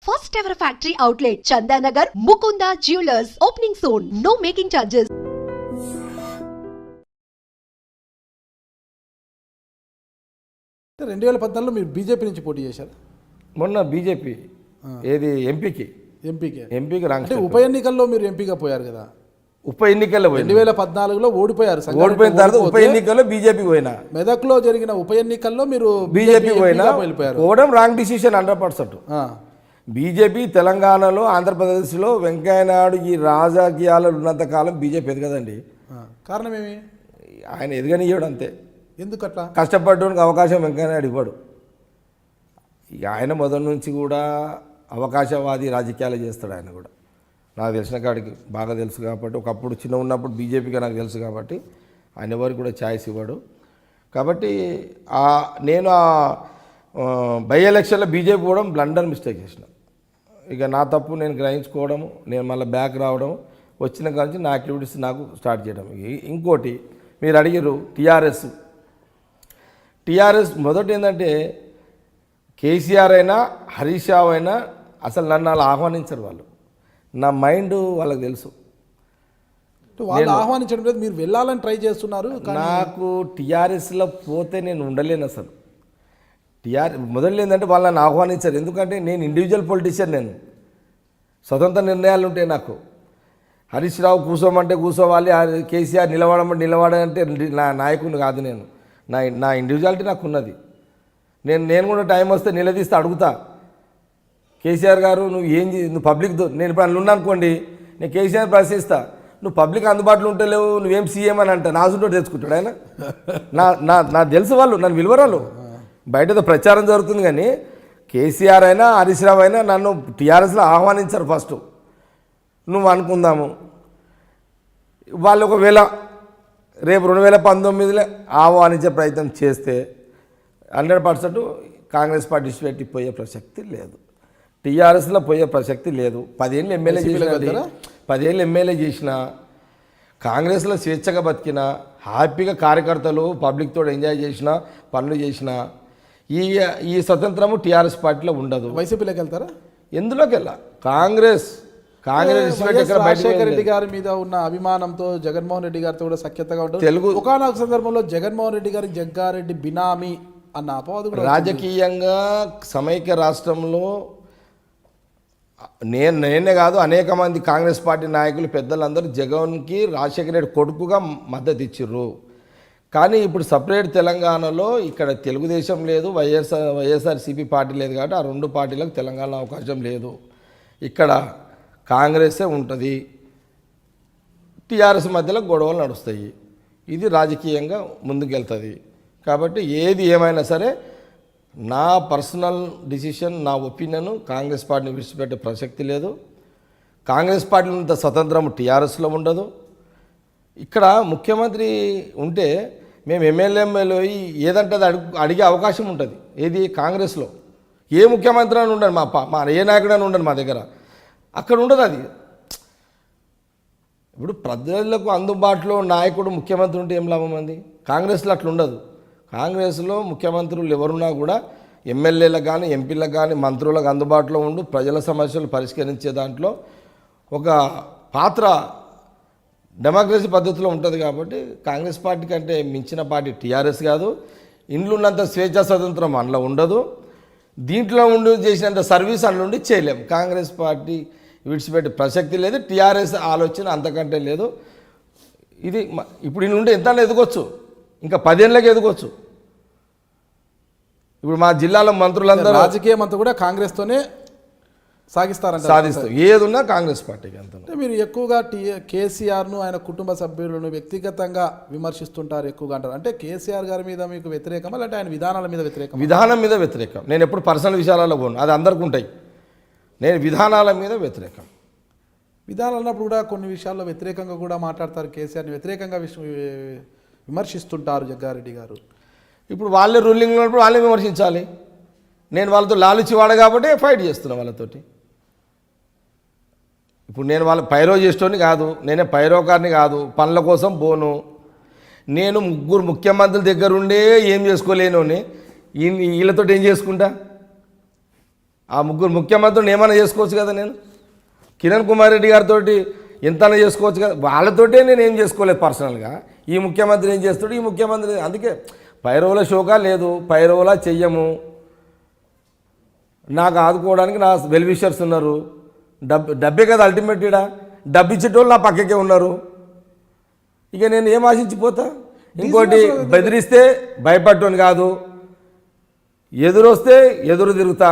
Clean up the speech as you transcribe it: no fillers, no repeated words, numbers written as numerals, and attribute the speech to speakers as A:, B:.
A: First ever factory outlet, Chandanagar, Mukunda Jewelers, opening soon. No making charges.
B: రెండు 2014లో మీరు BJP నుంచి పోటీ చేశారు.
C: మొన్న బీజేపీ ఏది ఎంపీకి
B: అంటే ఉప ఎన్నికల్లో మీరు ఎంపీగా పోయారు కదా.
C: ఉప ఎన్నికల్లో
B: 2014లో ఓడిపోయారు.
C: ఓడిపోయిన తర్వాత ఉప ఎన్నికల్లో బీజేపీ పోయినా,
B: మెదక్లో జరిగిన ఉప ఎన్నికల్లో మీరు
C: బీజేపీ పోయినా పోవడం రాంగ్ డిసిషన్ 100%. బీజేపీ తెలంగాణలో ఆంధ్రప్రదేశ్లో వెంకయ్యనాయుడు ఈ రాజకీయాలు ఉన్నంత కాలం బీజేపీ ఎదగదండి.
B: కారణం ఏమి?
C: ఆయన ఎదగనియ్యాడు అంతే.
B: ఎందుకట్లా?
C: కష్టపడడానికి అవకాశం వెంకయ్యనాయుడు ఇవ్వడు. ఇక ఆయన మొదటి నుంచి కూడా అవకాశవాది రాజకీయాలు చేస్తాడు. ఆయన కూడా నాకు తెలిసిన కాడికి బాగా తెలుసు కాబట్టి, ఒకప్పుడు చిన్న ఉన్నప్పుడు బీజేపీగా నాకు తెలుసు కాబట్టి ఆయన ఎవరికి కూడా ఛాయిస్ ఇవ్వడు. కాబట్టి నేను బై ఎలక్షన్లో బీజేపీ పోవడం బ్లండర్ మిస్టేక్ చేసిన. ఇక నా తప్పు నేను గ్రహించుకోవడము, నేను మళ్ళీ బ్యాక్ రావడం, వచ్చిన కాంచి నా యాక్టివిటీస్ నాకు స్టార్ట్ చేయడం. ఇంకోటి మీరు అడిగారు టీఆర్ఎస్ మొదటి ఏంటంటే కేసీఆర్ అయినా హరీష్ రావు అయినా అసలు నన్ను అలా ఆహ్వానించరు. వాళ్ళు నా మైండ్ వాళ్ళకి తెలుసు.
B: వాళ్ళు ఆహ్వానించడం లేదు, మీరు వెళ్ళాలని ట్రై చేస్తున్నారు.
C: నాకు టీఆర్ఎస్లో పోతే నేను ఉండలేను అసలు. మొదలు ఏంటంటే వాళ్ళు నన్ను ఆహ్వానించారు. ఎందుకంటే నేను ఇండివిజువల్ పొలిటీషియన్, నేను స్వతంత్ర నిర్ణయాలు ఉంటాయి నాకు. హరీష్ రావు కూర్చోమంటే కూర్చోవాలి, కేసీఆర్ నిలబడమంటే నిలబడాలంటే నా నాయకుడిని కాదు నేను. నా ఇండివిజువాలిటీ నాకు ఉన్నది. నేను కూడా టైం వస్తే నిలదీస్తే అడుగుతా, కేసీఆర్ గారు నువ్వు పబ్లిక్తో, నేను ఇప్పుడు అందులో ఉన్నా అనుకోండి, నేను కేసీఆర్ ప్రశ్నిస్తా, నువ్వు పబ్లిక్ అందుబాటులో ఉంటలేవు, నువ్వేం సీఎం అని అంటా, నా సుంటో తెచ్చుకుంటాడు ఆయన. నా తెలుసు వాళ్ళు నన్ను విలువరాలు. బయటతో ప్రచారం జరుగుతుంది కానీ కేసీఆర్ అయినా హరీష్ రావు అయినా నన్ను టీఆర్ఎస్లో ఆహ్వానించారు. ఫస్ట్ నువ్వు అనుకుందాము, వాళ్ళు ఒకవేళ రేపు 2019లో ఆహ్వానించే ప్రయత్నం చేస్తే 100% కాంగ్రెస్ పార్టీ పెట్టి పోయే ప్రసక్తి లేదు, టీఆర్ఎస్లో పోయే ప్రసక్తి లేదు. 10 ఏళ్ళు ఎమ్మెల్యే చేసిన, కాంగ్రెస్లో స్వేచ్ఛగా బతికిన, హ్యాపీగా కార్యకర్తలు పబ్లిక్తో ఎంజాయ్ చేసిన, పనులు చేసిన, ఈ స్వతంత్రము టీఆర్ఎస్ పార్టీలో ఉండదు.
B: వైసీపీలోకి వెళ్తారా?
C: ఎందులోకి వెళ్ళా? కాంగ్రెస్
B: రాజశేఖర రెడ్డి గారి మీద ఉన్న అభిమానంతో జగన్మోహన్ రెడ్డి గారితో కూడా సఖ్యతగా ఉంటుంది. తెలుగు ఒకనొక సందర్భంలో జగన్మోహన్ రెడ్డి గారి జగ్గారెడ్డి బినామీ అన్న అపవాదు కూడా
C: రాజకీయంగా సమైక్య రాష్ట్రంలో నేనే కాదు అనేక మంది కాంగ్రెస్ పార్టీ నాయకులు పెద్దలందరూ జగన్కి రాజశేఖర రెడ్డి కొడుకుగా మద్దతు ఇచ్చిర్రు. కానీ ఇప్పుడు సపరేట్ తెలంగాణలో ఇక్కడ తెలుగుదేశం లేదు, వైఎస్ఆర్సీపీ పార్టీ లేదు కాబట్టి ఆ రెండు పార్టీలకు తెలంగాణలో అవకాశం లేదు. ఇక్కడ కాంగ్రెసే ఉంటుంది, టీఆర్ఎస్ మధ్యలో గొడవలు నడుస్తాయి. ఇది రాజకీయంగా ముందుకెళ్తుంది. కాబట్టి ఏది ఏమైనా సరే నా పర్సనల్ డిసిషన్, నా ఒపీనియన్, కాంగ్రెస్ పార్టీని విడిచిపెట్టే ప్రసక్తి లేదు. కాంగ్రెస్ పార్టీలో ఉన్నంత స్వతంత్రం టీఆర్ఎస్లో ఉండదు. ఇక్కడ ముఖ్యమంత్రి ఉంటే మేము ఎమ్మెల్యేలో ఏదంటే అది అడిగే అవకాశం ఉంటుంది. ఏది కాంగ్రెస్లో ఏ ముఖ్యమంత్రి అని ఉండదు, మా ఏ నాయకుడు అని ఉండదు మా దగ్గర, అక్కడ ఉండదు అది. ఇప్పుడు ప్రజలకు అందుబాటులో నాయకుడు ముఖ్యమంత్రి ఉంటే ఏం లాభం అంది? కాంగ్రెస్లో అట్లా ఉండదు. కాంగ్రెస్లో ముఖ్యమంత్రులు ఎవరున్నా కూడా ఎమ్మెల్యేలకు కానీ ఎంపీలకు కానీ మంత్రులకు అందుబాటులో ఉండు ప్రజల సమస్యలు పరిష్కరించే దాంట్లో ఒక పాత్ర డెమోక్రసీ పద్ధతిలో ఉంటుంది. కాబట్టి కాంగ్రెస్ పార్టీ కంటే మించిన పార్టీ టీఆర్ఎస్ కాదు. ఇండ్లు ఉన్నంత స్వేచ్ఛా స్వతంత్రం అందులో ఉండదు. దీంట్లో ఉండి చేసినంత సర్వీస్ అందులో ఉండి చేయలేం. కాంగ్రెస్ పార్టీ విడిచిపెట్టే ప్రసక్తి లేదు, టీఆర్ఎస్ ఆలోచన అంతకంటే లేదు. ఇది ఇప్పుడు ఈ నుండి ఎంత ఎదగొచ్చు, ఇంకా 10 ఏళ్ళకి ఎదగొచ్చు. ఇప్పుడు మా జిల్లాలో మంత్రులందరూ
B: రాజకీయం అంతా కూడా కాంగ్రెస్తోనే
C: సాధిస్తాం. ఏది ఉన్నా కాంగ్రెస్ పార్టీకి అంత.
B: మీరు ఎక్కువగా కేసీఆర్ను ఆయన కుటుంబ సభ్యులను వ్యక్తిగతంగా విమర్శిస్తుంటారు ఎక్కువగా అంటారు. అంటే కేసీఆర్ గారి మీద మీకు వ్యతిరేకమా లేదంటే ఆయన విధానాల మీద వ్యతిరేకం?
C: విధానం మీద వ్యతిరేకం. నేను ఎప్పుడు పర్సనల్ విషయాలలో పోను, అది అందరికీ ఉంటాయి. నేను విధానాల మీద వ్యతిరేకం.
B: విధానాలు అన్నప్పుడు కూడా కొన్ని విషయాల్లో వ్యతిరేకంగా కూడా మాట్లాడతారు. కేసీఆర్ని వ్యతిరేకంగా విమర్శిస్తుంటారు జగ్గారెడ్డి గారు.
C: ఇప్పుడు వాళ్ళే రూలింగ్లో ఉన్నప్పుడు వాళ్ళే విమర్శించాలి. నేను వాళ్ళతో లాలుచి వాడ కాబట్టి ఫైట్ చేస్తున్నా వాళ్ళతోటి. ఇప్పుడు నేను వాళ్ళ పైరో చేసేటోని కాదు, నేనే పైరోకారిని కాదు, పనుల కోసం పోను. నేను 3 ముఖ్యమంత్రుల దగ్గర ఉండే ఏం చేసుకోలేను, వీళ్ళతో ఏం చేసుకుంటా? ఆ ముగ్గురు ముఖ్యమంత్రులను ఏమైనా చేసుకోవచ్చు కదా నేను. కిరణ్ కుమార్ రెడ్డి గారితో ఎంతైనా చేసుకోవచ్చు కదా. వాళ్ళతోటే నేను ఏం చేసుకోలేదు పర్సనల్గా. ఈ ముఖ్యమంత్రి ఏం చేస్తాడు, ఈ ముఖ్యమంత్రి. అందుకే పైరవుల షోకా లేదు, పైరవులా చెయ్యము. నాకు ఆదుకోవడానికి నా వెల్ విషర్స్ ఉన్నారు. డబ్బే కదా అల్టిమేట్. ఇడా డబ్బు ఇచ్చేటోళ్ళు నా పక్కకే ఉన్నారు. ఇక నేను ఏం ఆశించిపోతా. ఇంకోటి బెదిరిస్తే భయపడ్డోని కాదు, ఎదురొస్తే ఎదురు తిరుగుతా.